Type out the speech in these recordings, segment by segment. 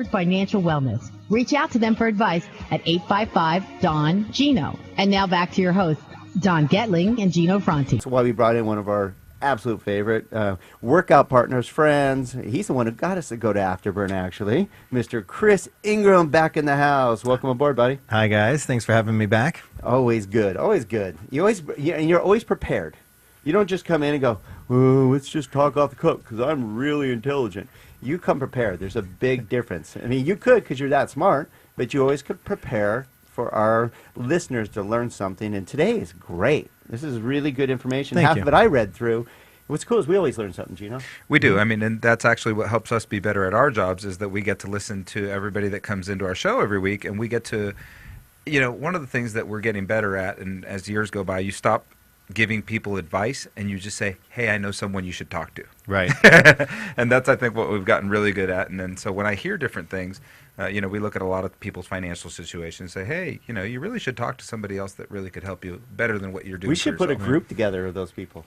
Financial wellness. Reach out to them for advice at 855-DON-GINO. And now back to your hosts, Don Getling and Gino Franti. That's why we brought in one of our absolute favorite workout partners, friends. He's the one who got us to go to Afterburn, actually. Mr. Chris Ingram back in the house. Welcome aboard, buddy. Hi, guys. Thanks for having me back. Always good. Always good. And you're always prepared. You don't just come in and go, oh, let's just talk off the cuff because I'm really intelligent. You come prepared. There's a big difference. I mean, you could because you're that smart, but you always could prepare for our listeners to learn something. And today is great. This is really good information. Thank Half you. of it I read through. What's cool is we always learn something, Gino. We do. I mean, and that's actually what helps us be better at our jobs is that we get to listen to everybody that comes into our show every week, and we get to, one of the things that we're getting better at, and as years go by, you stop giving people advice and you just say, hey, I know someone you should talk to. Right. And that's, I think, what we've gotten really good at. And then so when I hear different things, we look at a lot of people's financial situations and say, hey, you really should talk to somebody else that really could help you better than what you're doing. We should put a yourself. group together of those people.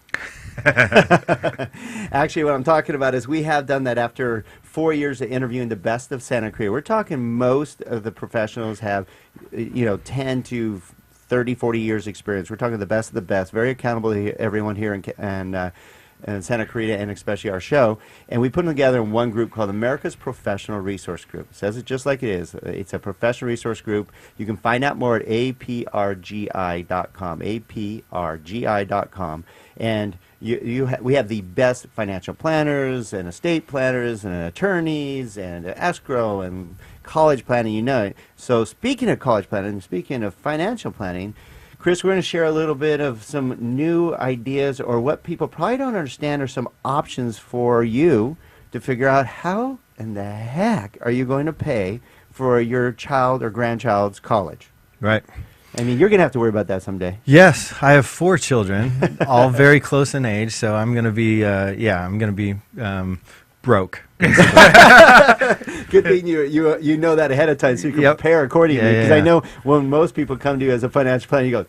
Actually, what I'm talking about is we have done that after 4 years of interviewing the best of Santa Cruz. We're talking most of the professionals have, 10 to 30, 40 years experience. We're talking the best of the best, very accountable to everyone here in Santa Clarita and especially our show. And we put them together in one group called America's Professional Resource Group. It says it just like it is. It's a professional resource group. You can find out more at aprgi.com, aprgi.com. And we have the best financial planners and estate planners and attorneys and escrow and college planning, So speaking of college planning, speaking of financial planning, Chris, we're going to share a little bit of some new ideas or what people probably don't understand or some options for you to figure out how in the heck are you going to pay for your child or grandchild's college. Right. I mean, you're going to have to worry about that someday. Yes, I have 4 children, all very close in age, so I'm going to be, broke. Good thing you know that ahead of time so you can prepare accordingly. Because I know when most people come to you as a financial planner, you go,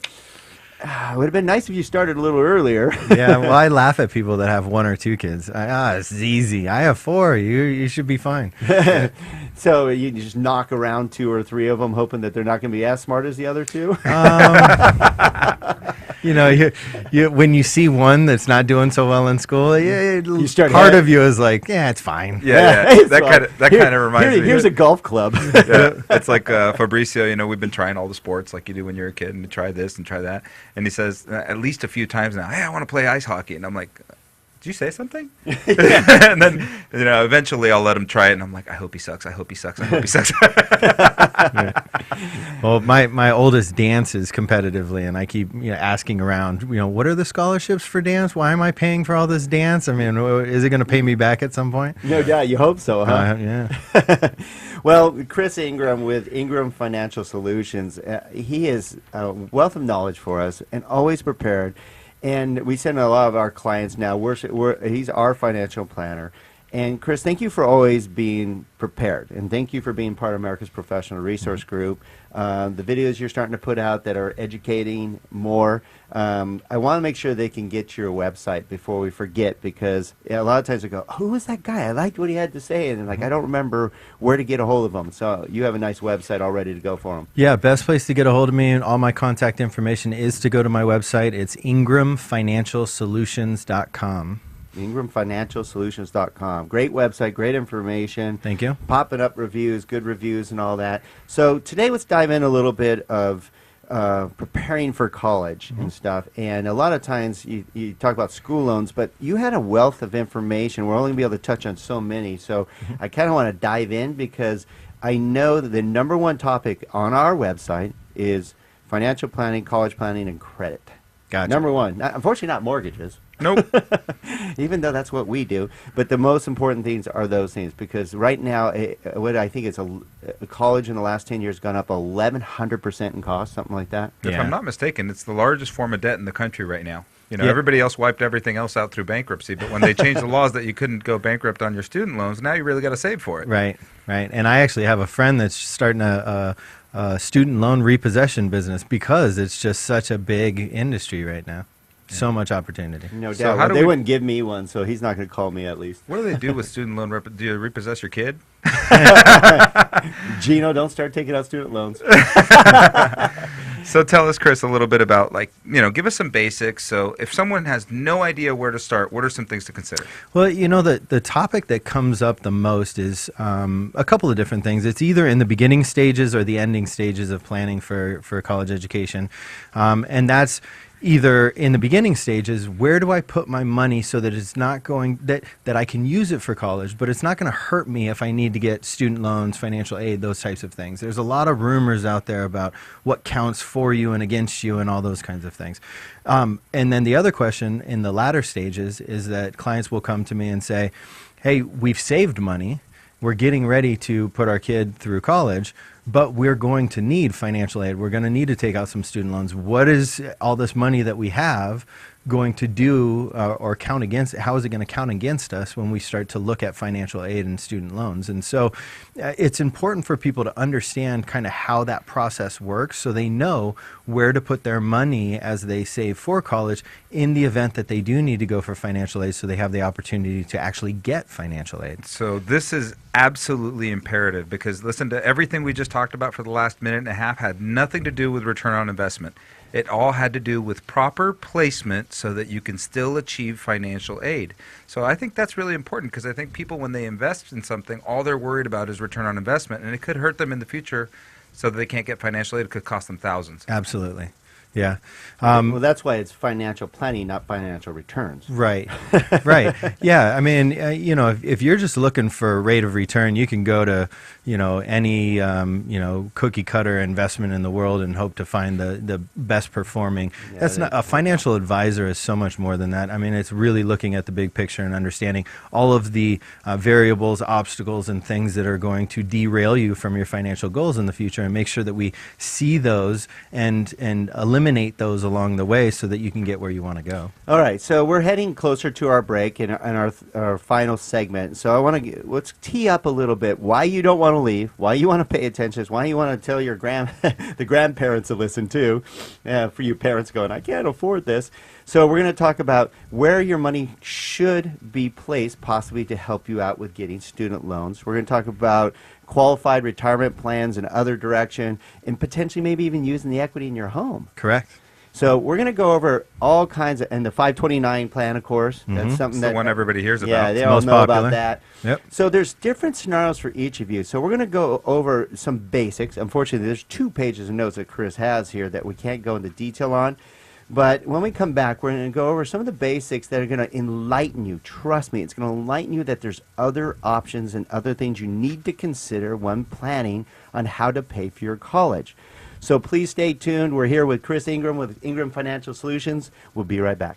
it would have been nice if you started a little earlier. Yeah, well, I laugh at people that have 1 or 2 kids. This is easy. I have 4. You should be fine. So you just knock around 2 or 3 of them, hoping that they're not going to be as smart as the other 2? When you see one that's not doing so well in school, you start part of you is like, yeah, it's fine. Yeah. That kind of reminds me. Here's a golf club. It's like Fabricio, we've been trying all the sports like you do when you're a kid, and you try this and try that. And he says at least a few times now, hey, I want to play ice hockey. And I'm like, did you say something? And then, eventually I'll let him try it. And I'm like, I hope he sucks. I hope he sucks. I hope he sucks. Well, my oldest dances competitively, and I keep asking around, what are the scholarships for dance? Why am I paying for all this dance? I mean, is it going to pay me back at some point? No doubt. You hope so, huh? Yeah. Well, Chris Ingram with Ingram Financial Solutions, he is a wealth of knowledge for us and always prepared. And we send a lot of our clients now. He's our financial planner. And Chris, thank you for always being prepared, and thank you for being part of America's Professional Resource Group. The videos you're starting to put out that are educating more. I want to make sure they can get your website before we forget, because a lot of times we go, who was that guy? I liked what he had to say, and I don't remember where to get a hold of him. So you have a nice website all ready to go for him. Yeah, best place to get a hold of me and all my contact information is to go to my website. It's ingramfinancialsolutions.com. ingramfinancialsolutions.com. Great website, great information. Thank you. Popping up reviews, good reviews and all that. So today let's dive in a little bit of preparing for college and stuff. And a lot of times you talk about school loans, but you had a wealth of information. We're only going to be able to touch on so many. So I kind of want to dive in because I know that the number one topic on our website is financial planning, college planning, and credit. Gotcha. Number one. Unfortunately, not mortgages. Nope. Even though that's what we do. But the most important things are those things, because right now, what I think is a college in the last 10 years gone up 1,100% in cost, something like that. If I'm not mistaken, it's the largest form of debt in the country right now. Everybody else wiped everything else out through bankruptcy, but when they changed the laws that you couldn't go bankrupt on your student loans, now you really got to save for it. Right. And I actually have a friend that's starting a student loan repossession business because it's just such a big industry right now. So much opportunity. No So doubt. They wouldn't give me one, so he's not going to call me at least. What do they do with student loan? Do you repossess your kid? Gino, don't start taking out student loans. So tell us, Chris, a little bit about, give us some basics. So if someone has no idea where to start, what are some things to consider? Well, the topic that comes up the most is a couple of different things. It's either in the beginning stages or the ending stages of planning for college education. And that's either in the beginning stages, where do I put my money so that it's not going, that I can use it for college, but it's not going to hurt me if I need to get student loans, financial aid, those types of things. There's a lot of rumors out there about what counts for you and against you and all those kinds of things. And then the other question in the latter stages is that clients will come to me and say, hey, we've saved money. We're getting ready to put our kid through college, but we're going to need financial aid. We're going to need to take out some student loans. What is all this money that we have going to do or count against? How is it going to count against us when we start to look at financial aid and student loans? And so it's important for people to understand kind of how that process works so they know where to put their money as they save for college in the event that they do need to go for financial aid, so they have the opportunity to actually get financial aid. So this is absolutely imperative, because listen, to everything we just talked about for the last minute and a half had nothing to do with return on investment. It all had to do with proper placement so that you can still achieve financial aid. So I think that's really important, because I think people, when they invest in something, all they're worried about is return on investment, and it could hurt them in the future so that they can't get financial aid. It could cost them thousands. Absolutely. Yeah. Well, that's why it's financial planning, not financial returns. Right. Right. Yeah. I mean, if you're just looking for a rate of return, you can go to, any, cookie cutter investment in the world and hope to find the best performing. Yeah, That's not, a financial advisor is so much more than that. I mean, it's really looking at the big picture and understanding all of the variables, obstacles, and things that are going to derail you from your financial goals in the future, and make sure that we see those and eliminate those along the way so that you can get where you want to go. All right, so we're heading closer to our break and our final segment. So let's tee up a little bit why you don't want to leave, why you want to pay attention, why you want to tell your the grandparents to listen too. For you parents going, I can't afford this. So we're going to talk about where your money should be placed, possibly to help you out with getting student loans. We're going to talk about qualified retirement plans in other direction, and potentially maybe even using the equity in your home. Correct. So we're going to go over all kinds of, and the 529 plan, of course. That's something It's the one everybody hears about. Yeah, they It's all most know popular. about that. Yep. So there's different scenarios for each of you. So we're going to go over some basics. Unfortunately, there's 2 pages of notes that Chris has here that we can't go into detail on. But when we come back, we're going to go over some of the basics that are going to enlighten you. Trust me, it's going to enlighten you that there's other options and other things you need to consider when planning on how to pay for your college. So please stay tuned. We're here with Chris Ingram with Ingram Financial Solutions. We'll be right back.